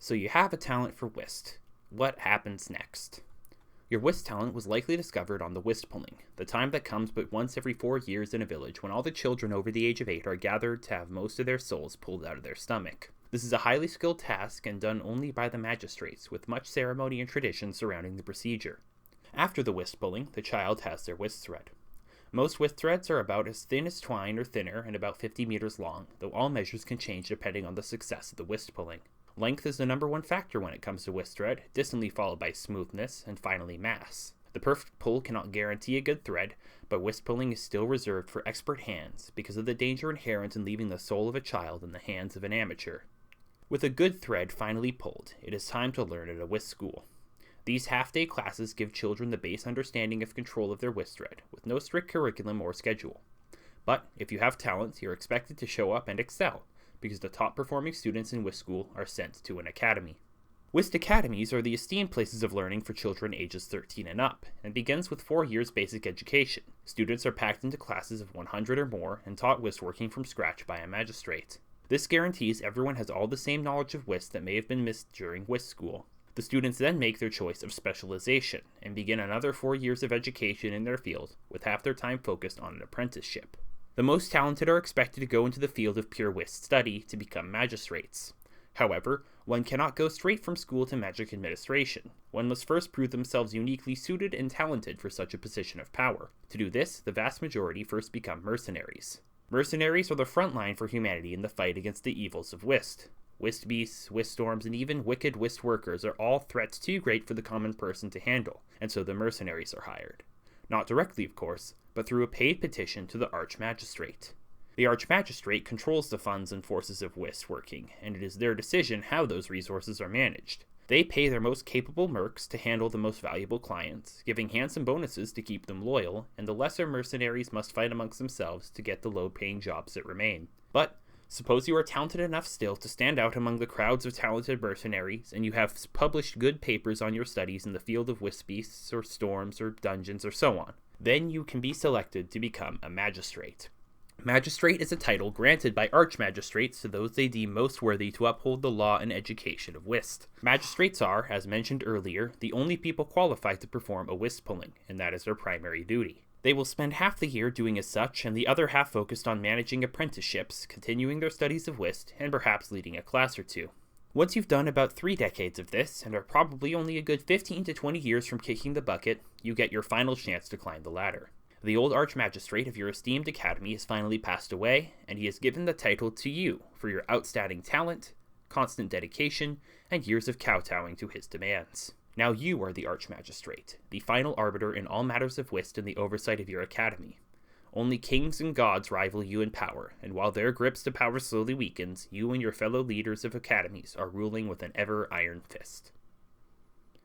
So you have a talent for whist. What happens next? Your whist talent was likely discovered on the whist pulling, the time that comes but once every 4 years in a village when all the children over the age of 8 are gathered to have most of their souls pulled out of their stomach. This is a highly skilled task and done only by the magistrates, with much ceremony and tradition surrounding the procedure. After the whist pulling, the child has their whist thread. Most whist threads are about as thin as twine or thinner and about 50 meters long, though all measures can change depending on the success of the whist pulling. Length is the number one factor when it comes to whist thread, distantly followed by smoothness, and finally mass. The perfect pull cannot guarantee a good thread, but whist pulling is still reserved for expert hands because of the danger inherent in leaving the soul of a child in the hands of an amateur. With a good thread finally pulled, it is time to learn at a whist school. These half-day classes give children the base understanding of control of their whist thread, with no strict curriculum or schedule. But if you have talent, you're expected to show up and excel, because the top-performing students in whist school are sent to an academy. Whist academies are the esteemed places of learning for children ages 13 and up, and begins with 4 years basic education. Students are packed into classes of 100 or more and taught whist working from scratch by a magistrate. This guarantees everyone has all the same knowledge of whist that may have been missed during whist school. The students then make their choice of specialization, and begin another 4 years of education in their field, with half their time focused on an apprenticeship. The most talented are expected to go into the field of pure whist study to become magistrates. However, one cannot go straight from school to magic administration. One must first prove themselves uniquely suited and talented for such a position of power. To do this, the vast majority first become mercenaries. Mercenaries are the front line for humanity in the fight against the evils of whist. Whist beasts, whist storms, and even wicked whist workers are all threats too great for the common person to handle, and so the mercenaries are hired. Not directly, of course, but through a paid petition to the Archmagistrate. The Archmagistrate controls the funds and forces of whist working, and it is their decision how those resources are managed. They pay their most capable mercs to handle the most valuable clients, giving handsome bonuses to keep them loyal, and the lesser mercenaries must fight amongst themselves to get the low-paying jobs that remain. But suppose you are talented enough still to stand out among the crowds of talented mercenaries, and you have published good papers on your studies in the field of whist beasts, or storms, or dungeons, or so on. Then you can be selected to become a magistrate. Magistrate is a title granted by archmagistrates to those they deem most worthy to uphold the law and education of whist. Magistrates are, as mentioned earlier, the only people qualified to perform a whist pulling, and that is their primary duty. They will spend half the year doing as such, and the other half focused on managing apprenticeships, continuing their studies of whist, and perhaps leading a class or two. Once you've done about 3 decades of this, and are probably only a good 15 to 20 years from kicking the bucket, you get your final chance to climb the ladder. The old archmagistrate of your esteemed academy has finally passed away, and he has given the title to you for your outstanding talent, constant dedication, and years of kowtowing to his demands. Now you are the archmagistrate, the final arbiter in all matters of whist in the oversight of your academy. Only kings and gods rival you in power, and while their grips to power slowly weakens, you and your fellow leaders of academies are ruling with an ever-iron fist.